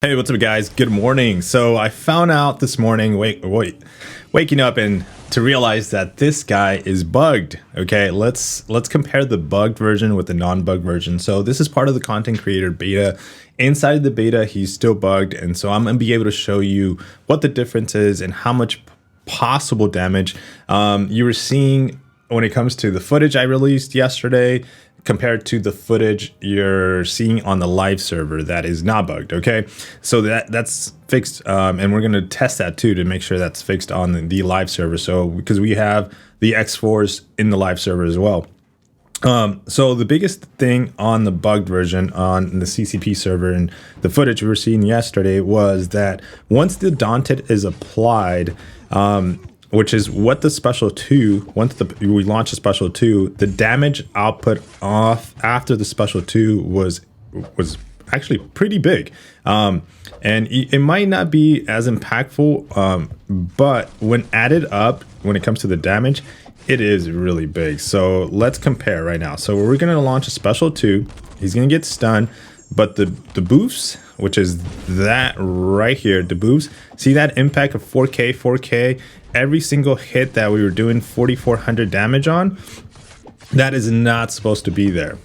Hey, what's up, guys? Good morning. So I found out this morning, waking up and to realize that this guy is bugged. Okay, let's compare the bugged version with the non-bug version. So this is part of the content creator beta. Inside the beta, he's still bugged, and so I'm gonna be able to show you what the difference is and how much possible damage you were seeing when it comes to the footage I released yesterday compared to the footage you're seeing on the live server that is not bugged. Okay, so that's fixed, and we're going to test that too to make sure that's fixed on the live server. So because we have the X4s in the live server as well. So the biggest thing on the bugged version on the CCP server and the footage we were seeing yesterday was that once the Daunted is applied, which is what the special 2, once we launch the special 2, the damage output off after the special 2 was actually pretty big. And it might not be as impactful, but when added up, when it comes to the damage, it is really big. So let's compare right now. So we're going to launch a special 2. He's going to get stunned, but the boofs, which is that right here, the boofs, see that impact of 4K, every single hit that we were doing 4,400 damage on, that is not supposed to be there.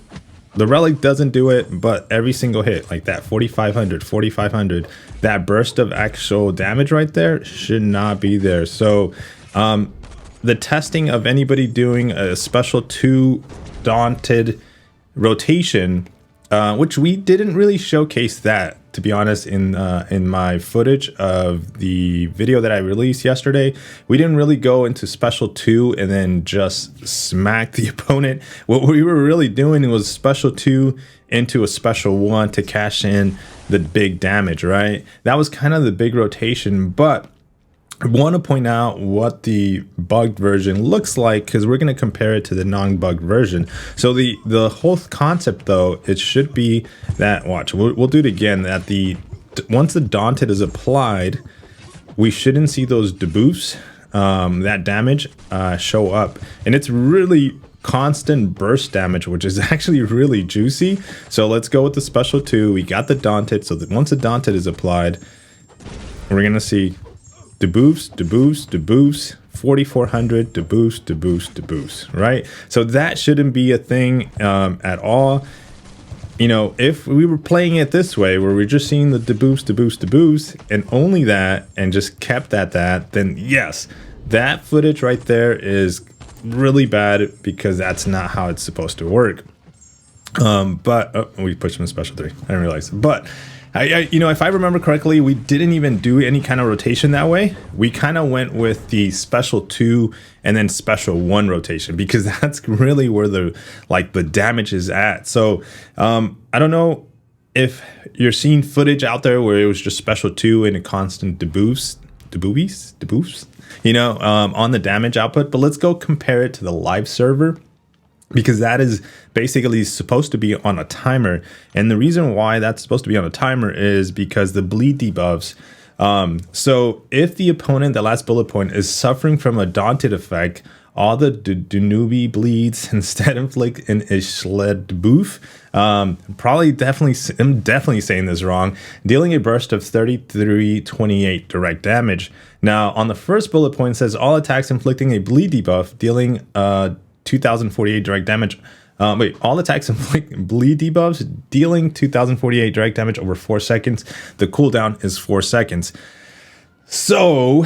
The relic doesn't do it, but every single hit like that, 4,500, that burst of actual damage right there should not be there. So the testing of anybody doing a special 2 Daunted rotation, which we didn't really showcase that, to be honest, in my footage of the video that I released yesterday. We didn't really go into special 2 and then just smack the opponent. What we were really doing was special 2 into a special 1 to cash in the big damage, right? That was kind of the big rotation, but I want to point out what the bugged version looks like because we're going to compare it to the non-bugged version. So the whole concept, though, it should be that, watch, we'll do it again, that once the Daunted is applied, we shouldn't see those debuffs, that damage show up. And it's really constant burst damage, which is actually really juicy. So let's go with the special 2. We got the Daunted. So that once the Daunted is applied, we're going to see debuffs, 4,400, debuffs, right? So that shouldn't be a thing at all. You know, if we were playing it this way, where we're just seeing the debuffs, and only that, and just kept at that, then yes, that footage right there is really bad because that's not how it's supposed to work. But we pushed him in special 3. I didn't realize, but. You know, if I remember correctly, we didn't even do any kind of rotation that way. We kind of went with the special 2 and then special 1 rotation because that's really where the damage is at. So I don't know if you're seeing footage out there where it was just special 2 and a constant debuffs, you know, on the damage output. But let's go compare it to the live server, because that is basically supposed to be on a timer. And the reason why that's supposed to be on a timer is because the bleed debuffs. So if the opponent, the last bullet point, is suffering from a Daunted effect, all the Danubi bleeds instead of like an Ishled debuff. I'm definitely saying this wrong. Dealing a burst of 3328 direct damage. Now on the first bullet point, it says all attacks inflicting a bleed debuff, dealing 2048 direct damage. All attacks inflict bleed debuffs, dealing 2048 direct damage over 4 seconds. The cooldown is 4 seconds. So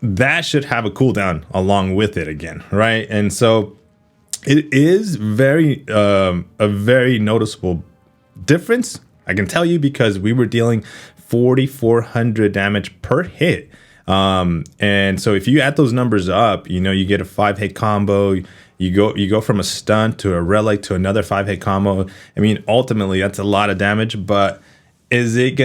that should have a cooldown along with it again, right? And so it is a very noticeable difference. I can tell you because we were dealing 4,400 damage per hit. And so if you add those numbers up, you know, you get a 5-hit combo. You go from a stun to a relic to another 5-hit combo. I mean, ultimately that's a lot of damage, but is it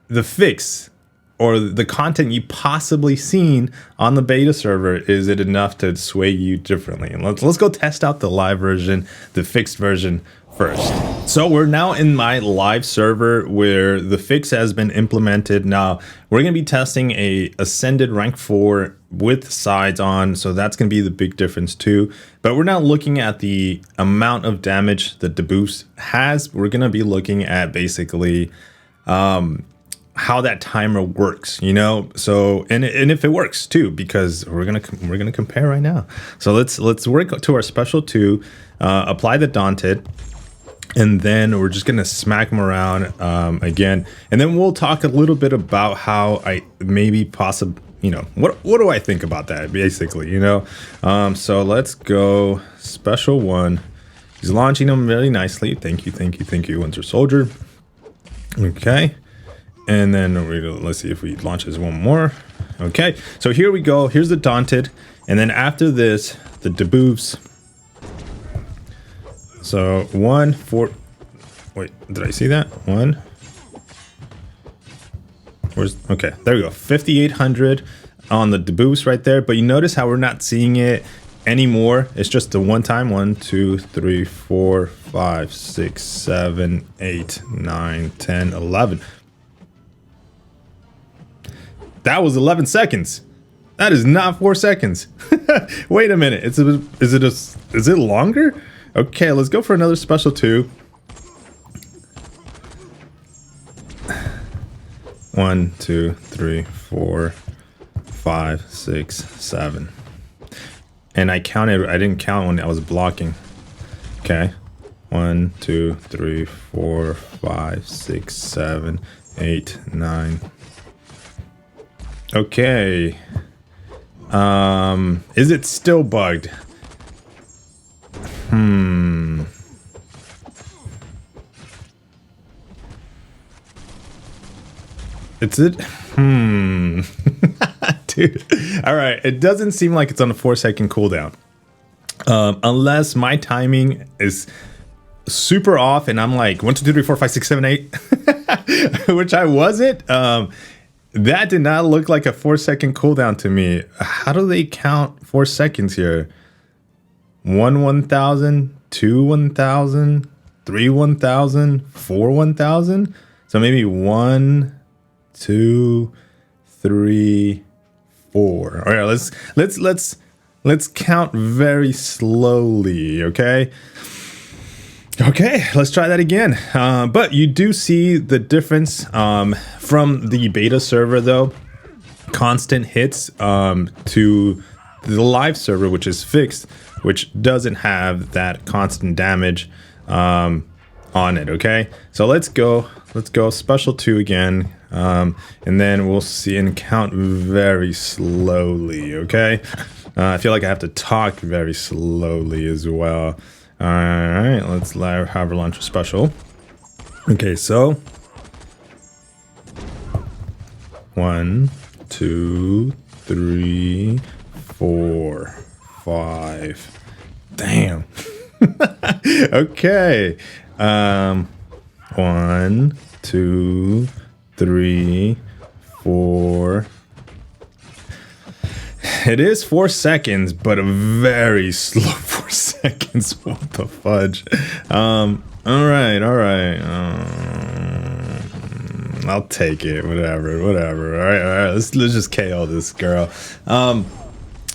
the fix or the content you possibly seen on the beta server? Is it enough to sway you differently? And let's go test out the live version, the fixed version first. So we're now in my live server where the fix has been implemented. Now we're going to be testing a ascended rank 4 with sides on, so that's going to be the big difference too. But we're not looking at the amount of damage that the boost has. We're going to be looking at basically how that timer works, you know. So and if it works too, because we're gonna compare right now. So let's work to our special 2, apply the Daunted. And then we're just going to smack them around again. And then we'll talk a little bit about how I maybe possibly, you know, what do I think about that basically, you know? So let's go special 1. He's launching them really nicely. Thank you, Winter Soldier. Okay. And then let's see if we launches one more. Okay. So here we go. Here's the Daunted. And then after this, the debuffs. So 1, 4, wait, did I see that? 1. Okay, there we go. 5,800 on the debuffs right there. But you notice how we're not seeing it anymore. It's just the one time. 1, 2, 3, 4, 5, 6, 7, 8, 9, 10, 11. That was 11 seconds. That is not 4 seconds. Wait a minute. Is it longer? Okay, let's go for another special 2. 1, 2, 3, 4, 5, 6, 7. And I didn't count when I was blocking. Okay. 1, 2, 3, 4, 5, 6, 7, 8, 9. Okay. Is it still bugged? It's it. Dude. All right. It doesn't seem like it's on a 4-second cooldown. Unless my timing is super off and I'm like 1, 2, 3, 4, 5, 6, 7, 8, which I wasn't. That did not look like a 4-second cooldown to me. How do they count 4 seconds here? 1 1,000, 2 1,000, 3 1,000, 4 1,000. So maybe 1, 2, 3, 4. All right, let's count very slowly. Okay. Okay, let's try that again. But you do see the difference from the beta server though. Constant hits to the live server, which is fixed, which doesn't have that constant damage on it. Okay, so let's go special 2 again, and then we'll see and count very slowly. Okay, I feel like I have to talk very slowly as well. All right, let's have her launch a special. Okay, so 1, 2, 3, 4, 5. Damn. Okay. 1, 2, 3, 4. It is 4 seconds, but a very slow 4 seconds. What the fudge? All right. I'll take it. Whatever. All right. Let's just KO this girl.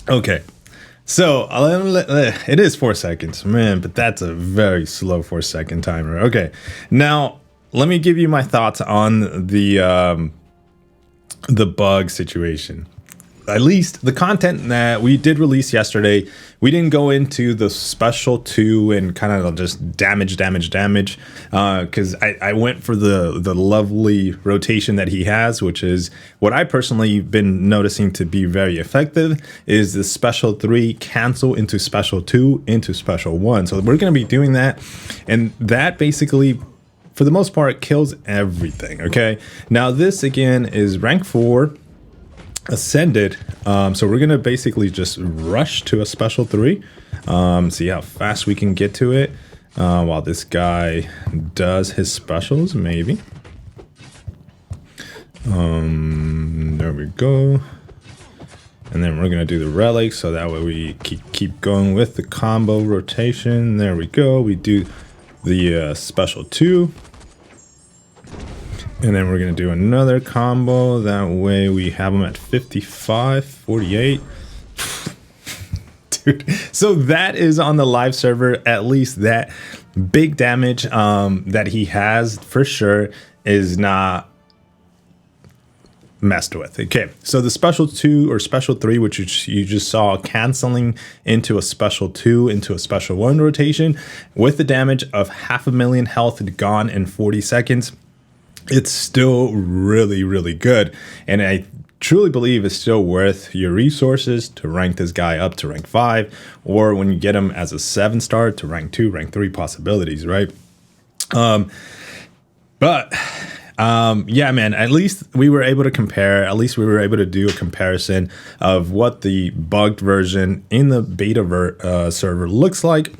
Okay. So it is 4 seconds, man, but that's a very slow 4-second timer. Okay. Now let me give you my thoughts on the bug situation. At least the content that we did release yesterday, we didn't go into the special 2 and kind of just damage, because I went for the lovely rotation that he has, which is what I personally been noticing to be very effective, is the special 3 cancel into special 2 into special 1. So we're going to be doing that, and that basically, for the most part, kills everything. Okay, now this again is rank 4. Ascended, so we're gonna basically just rush to a special 3, see how fast we can get to it while this guy does his specials. Maybe there we go, and then we're gonna do the relic, so that way we keep going with the combo rotation. There we go. We do the special 2. And then we're going to do another combo. That way we have them at 55, 48. Dude, so that is on the live server. At least that big damage that he has for sure is not messed with. Okay, so the special 2 or special 3, which you just saw canceling into a special 2 into a special 1 rotation with the damage of 500,000 health gone in 40 seconds, it's still really, really good. And I truly believe it's still worth your resources to rank this guy up to rank 5, or when you get him as a 7-star to rank 2, rank 3 possibilities, right? Yeah, man, at least we were able to compare. At least we were able to do a comparison of what the bugged version in the beta server looks like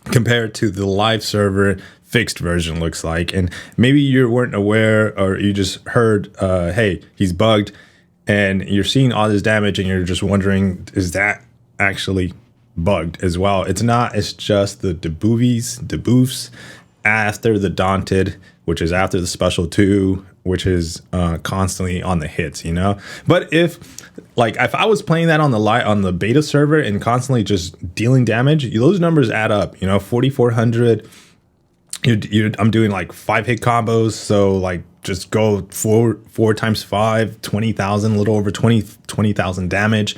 compared to the live server fixed version looks like. And maybe you weren't aware, or you just heard, hey, he's bugged, and you're seeing all this damage and you're just wondering, is that actually bugged as well? It's not. It's just the debuffs after the daunted, which is after the special 2, which is constantly on the hits, you know. But if I was playing that on the beta server and constantly just dealing damage, those numbers add up, you know. 4,400. I'm doing like 5-hit combos, so like just go 4 times 5, 20,000, a little over 20,000 damage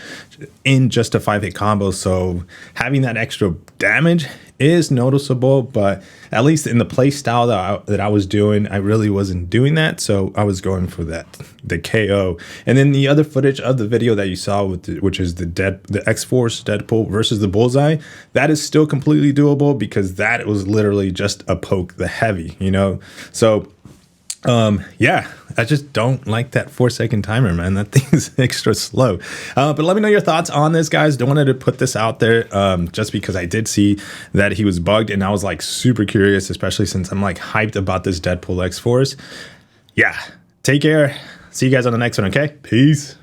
in just a 5-hit combo. So having that extra damage is noticeable, but at least in the play style that I was doing, I really wasn't doing that. So I was going for the KO. And then the other footage of the video that you saw, which is the X-Force Deadpool versus the Bullseye, that is still completely doable because that was literally just a poke the heavy, you know. So yeah, I just don't like that 4-second timer, man. That thing is extra slow. But let me know your thoughts on this, guys. Don't wanted to put this out there just because I did see that he was bugged, and I was like super curious, especially since I'm like hyped about this Deadpool X-Force. Yeah, take care. See you guys on the next one, okay? Peace.